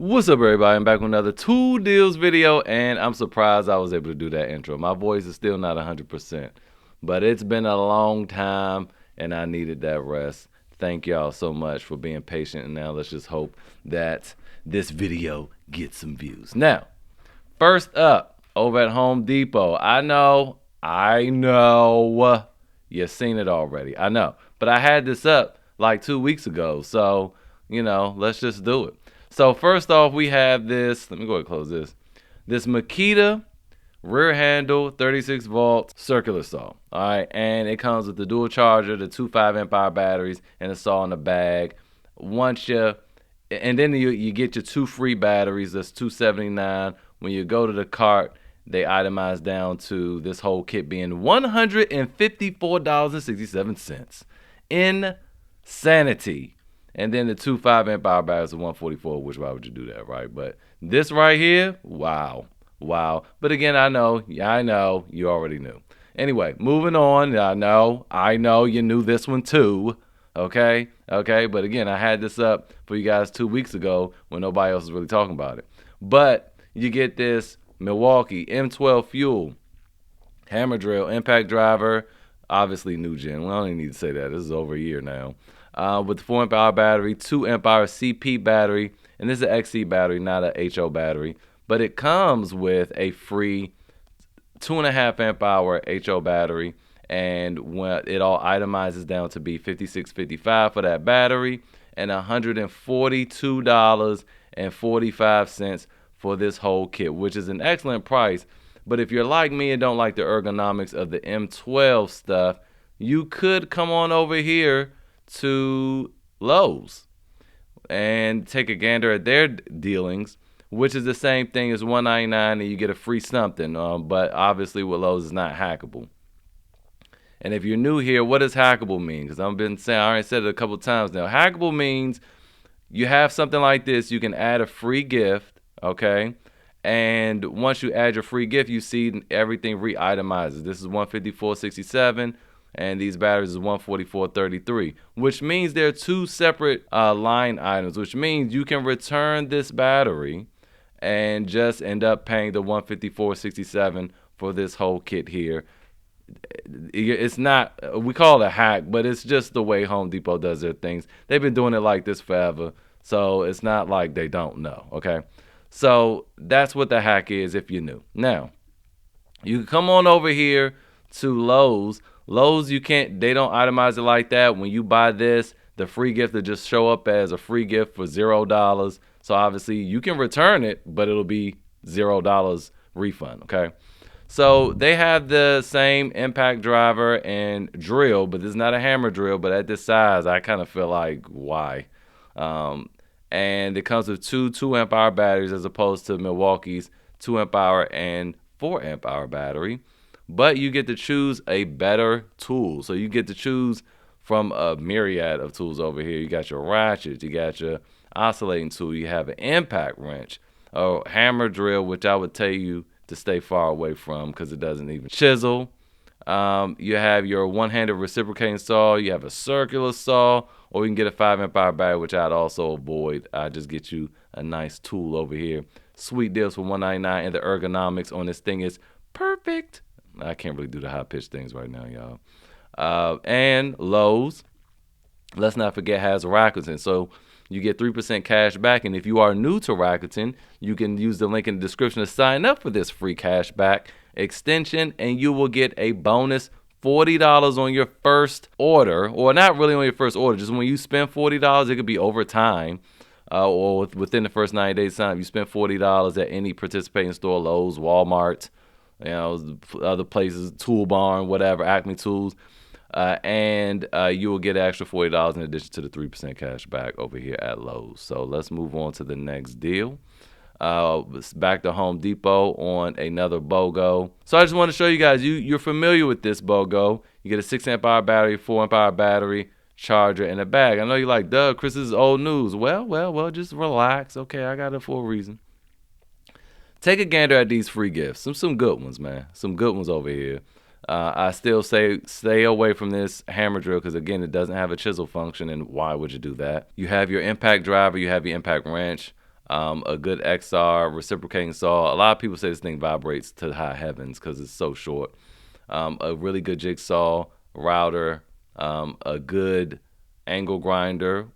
What's up, everybody? I'm back with another two deals video, and I'm surprised I was able to do that intro. My voice is still not 100%, but it's been a long time, and I needed that rest. Thank y'all so much for being patient, and now let's just hope that this video gets some views. Now, first up, over at Home Depot, I know, you've seen it already, I know, but I had this up like 2 weeks ago, so, let's just do it. So first off, we have this, let me go ahead and close this. This Makita rear handle 36 volt circular saw. All right, and it comes with the dual charger, the two 5 amp hour batteries, and a saw in the bag. And then you get your two free batteries. That's $279. When you go to the cart, they itemize down to this whole kit being $154.67. Insanity. And then the two 5 amp hour batteries are $144, which why would you do that, right? But this right here, wow. But again, I know, you already knew. Anyway, moving on. I know you knew this one too. Okay. But again, I had this up for you guys 2 weeks ago when nobody else was really talking about it. But you get this Milwaukee M12 fuel hammer drill, impact driver, obviously new gen. We don't even need to say that. This is over a year now. With the 4 amp hour battery, 2 amp hour CP battery, and this is an XC battery, not a HO battery. But it comes with a free 2.5 amp hour HO battery, and when it all itemizes down to be $56.55 for that battery, and $142.45 for this whole kit, which is an excellent price. But if you're like me and don't like the ergonomics of the M12 stuff, you could come on over here to Lowe's and take a gander at their dealings, which is the same thing as $199 and you get a free something. But obviously with Lowe's is not hackable. And if you're new here, what does hackable mean? Because I've been saying, I already said it a couple times now. Hackable means you have something like this, you can add a free gift, okay? And once you add your free gift, you see everything re-itemizes. This is $154.67, and these batteries is $144.33, which means they're two separate line items, which means you can return this battery and just end up paying the $154.67 for this whole kit here. It's not, we call it a hack, but it's just the way Home Depot does their things. They've been doing it like this forever, so it's not like they don't know, okay? So that's what the hack is if you're new. Now, you can come on over here to Lowe's. Lowe's, they don't itemize it like that. When you buy this, the free gift will just show up as a free gift for $0. So obviously you can return it, but it'll be $0 refund, okay? So they have the same impact driver and drill, but this is not a hammer drill, but at this size, I kind of feel like, why? And it comes with two 2 amp hour batteries as opposed to Milwaukee's 2 amp hour and 4 amp hour battery. But you get to choose a better tool. So you get to choose from a myriad of tools over here. You got your ratchets, you got your oscillating tool, you have an impact wrench, a hammer drill, which I would tell you to stay far away from because it doesn't even chisel. You have your one-handed reciprocating saw, you have a circular saw, or you can get a 5 amp hour battery, which I'd also avoid. I just get you a nice tool over here. Sweet deals for $199, and the ergonomics on this thing is perfect. I can't really do the high-pitched things right now, y'all. And Lowe's, let's not forget, has Rakuten. So you get 3% cash back, and if you are new to Rakuten, you can use the link in the description to sign up for this free cash back extension, and you will get a bonus $40 on your first order, or not really on your first order, just when you spend $40, it could be over time, or within the first 90 days time. You spend $40 at any participating store, Lowe's, Walmart, other places, Tool Barn, whatever, Acme Tools, and you will get an extra $40 in addition to the 3% cash back over here at Lowe's. So let's move on to the next deal. Back to Home Depot on another BOGO. So I just want to show you guys, you're familiar with this BOGO. You get a 6 amp hour battery, 4 amp hour battery, charger, and a bag. I know you're like, Doug, Chris, this is old news. Well, just relax. Okay, I got it for a reason. Take a gander at these free gifts. Some good ones, man. Some good ones over here. I still say stay away from this hammer drill because, again, it doesn't have a chisel function, and why would you do that? You have your impact driver, you have your impact wrench. a good XR reciprocating saw. A lot of people say this thing vibrates to high heavens because it's so short. A really good jigsaw router, a good angle grinder.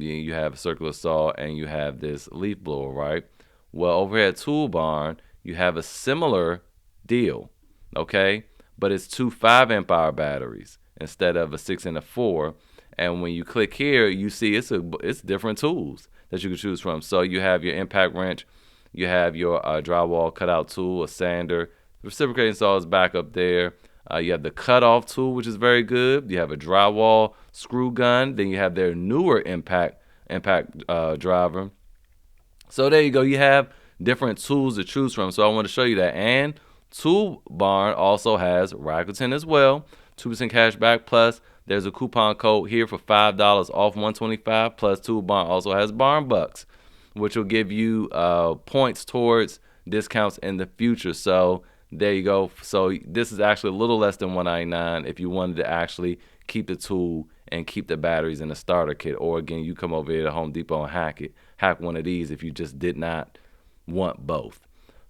You have a circular saw, and you have this leaf blower, right? Well, over here at Tool Barn, you have a similar deal, okay? But it's two 5 amp hour batteries instead of a 6 and a 4. And when you click here, you see it's different tools that you can choose from. So you have your impact wrench, you have your drywall cutout tool, a sander, reciprocating saw is back up there. You have the cutoff tool, which is very good. You have a drywall screw gun. Then you have their newer impact driver. So there you go. You have different tools to choose from. So I want to show you that. And Tool Barn also has Rakuten as well. 2% cash back plus. There's a coupon code here for $5 off $125. Plus Tool Barn also has Barn Bucks, which will give you points towards discounts in the future. So there you go. So this is actually a little less than $199 if you wanted to actually keep the tool and keep the batteries in the starter kit. Or again, you come over here to Home Depot and hack one of these if you just did not want both.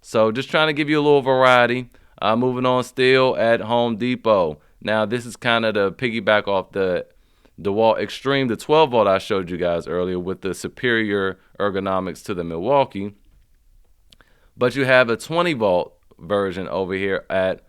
So just trying to give you a little variety. Moving on still at Home Depot. Now this is kind of the piggyback off the DeWalt Extreme, the 12 volt I showed you guys earlier with the superior ergonomics to the Milwaukee. But you have a 20 volt version over here at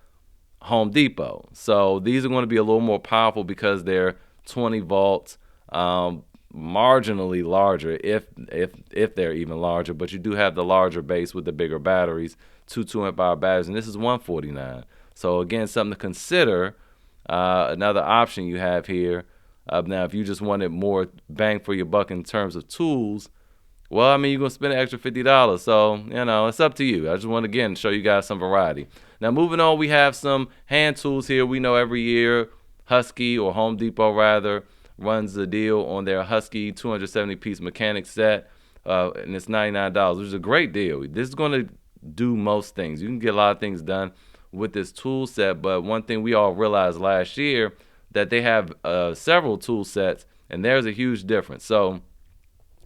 Home Depot. So these are going to be a little more powerful because they're 20 volts, marginally larger if they're even larger, but you do have the larger base with the bigger batteries, two 2 amp hour batteries, and this is $149. So again, something to consider. Another option you have here. Now, if you just wanted more bang for your buck in terms of tools, well, I mean, you're going to spend an extra $50. So, you know, it's up to you. I just want to, again, show you guys some variety. Now, moving on, we have some hand tools here. We know every year Husky, or Home Depot rather, runs the deal on their Husky 270-piece mechanic set, and it's $99, which is a great deal. This is going to do most things. You can get a lot of things done with this tool set, but one thing we all realized last year, that they have several tool sets, and there's a huge difference. So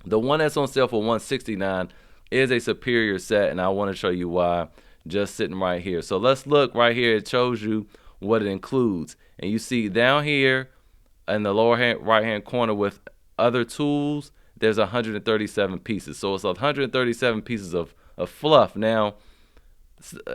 the one that's on sale for $169 is a superior set, and I want to show you why just sitting right here. So let's look right here. It shows you what it includes. And you see down here in the lower right hand corner with other tools, there's 137 pieces. So it's 137 pieces of fluff. Now,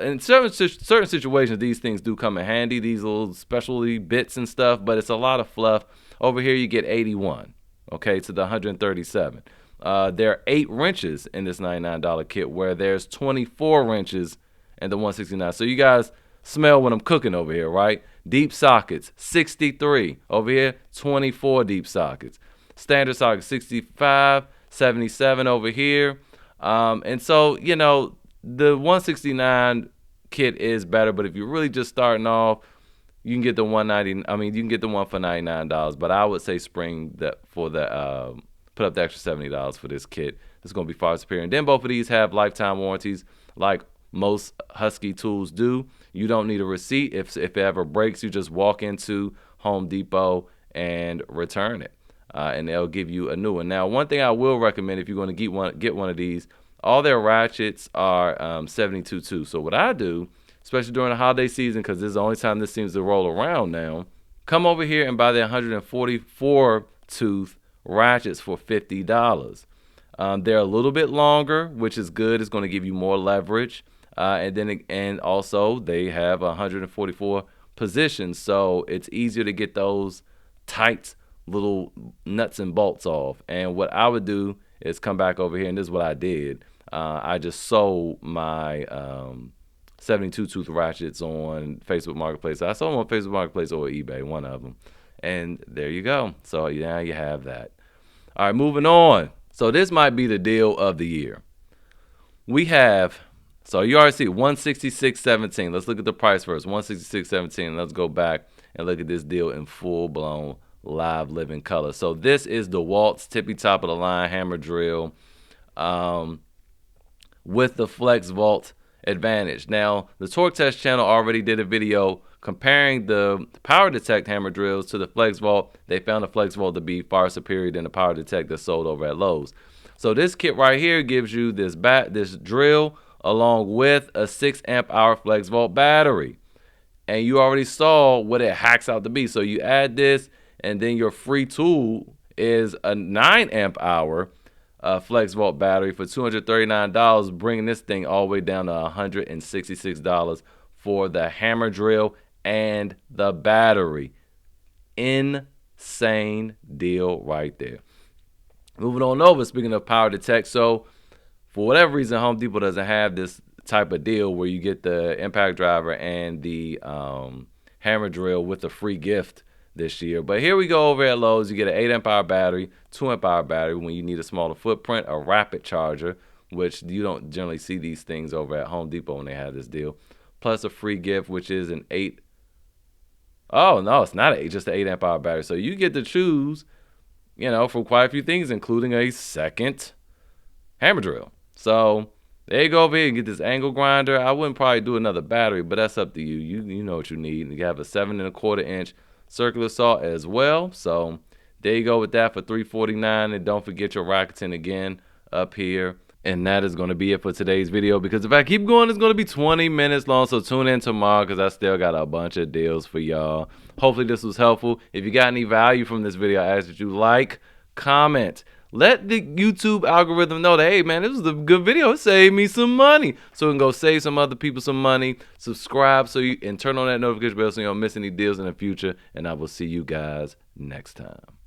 in certain situations, these things do come in handy, these little specialty bits and stuff, but it's a lot of fluff. Over here, you get 81, okay, to the 137. There are 8 wrenches in this $99 kit, where there's 24 wrenches in the $169. So you guys smell what I'm cooking over here, right? Deep sockets, 63. Over here, 24 deep sockets. Standard sockets, 65, 77 over here. And so, you know, the 169 kit is better, but if you're really just starting off, you can get the 190. I mean, you can get the one for $99, but I would say spring that for the put up the extra $70 for this kit. It's going to be far superior. And then both of these have lifetime warranties, like most Husky tools do. You don't need a receipt. If it ever breaks, you just walk into Home Depot and return it, and they'll give you a new one. Now, one thing I will recommend if you're going to get one of these, all their ratchets are 72.2. So what I do, especially during the holiday season, because this is the only time this seems to roll around now, come over here and buy their 144 tooth ratchets for $50. They're a little bit longer, which is good. It's going to give you more leverage, and also they have 144 positions, so it's easier to get those tight little nuts and bolts off. And what I would do is come back over here, and this is what I did. I just sold my 72 tooth ratchets on Facebook Marketplace. I sold them on Facebook Marketplace or eBay, one of them. And there you go. So now you have that. All right, moving on. So this might be the deal of the year. We have, so you already see $166.17. Let's look at the price first. $166.17. Let's go back and look at this deal in full-blown live living color. So this is DeWalt's tippy top of the line hammer drill with the Flex Vault Advantage. Now, the Torque Test channel already did a video comparing the Power Detect hammer drills to the Flex Vault. They found the Flex Vault to be far superior than the Power Detect that's sold over at Lowe's. So this kit right here gives you this drill along with a 6 amp hour flex volt battery. And you already saw what it hacks out to be. So you add this, and then your free tool is a 9 amp hour flex volt battery for $239, bringing this thing all the way down to $166 for the hammer drill and the battery. Insane deal right there. Moving on over, speaking of power to tech, so for whatever reason, Home Depot doesn't have this type of deal where you get the impact driver and the hammer drill with a free gift this year. But here we go over at Lowe's. You get an 8 amp hour battery, 2 amp hour battery when you need a smaller footprint, a rapid charger, which you don't generally see these things over at Home Depot when they have this deal, plus a free gift, which is an 8. Oh, no, it's not just an 8 amp hour battery. So you get to choose, from quite a few things, including a second hammer drill. So there you go over here and get this angle grinder. I wouldn't probably do another battery, but that's up to you. You know what you need. You have a 7¼ inch circular saw as well. So there you go with that for $349. And don't forget your Rakuten again up here. And that is going to be it for today's video, because if I keep going, it's going to be 20 minutes long. So tune in tomorrow, because I still got a bunch of deals for y'all. Hopefully this was helpful. If you got any value from this video, I ask that you like, comment. Let the YouTube algorithm know that, hey, man, this was a good video. It saved me some money. So we can go save some other people some money. Subscribe and turn on that notification bell so you don't miss any deals in the future. And I will see you guys next time.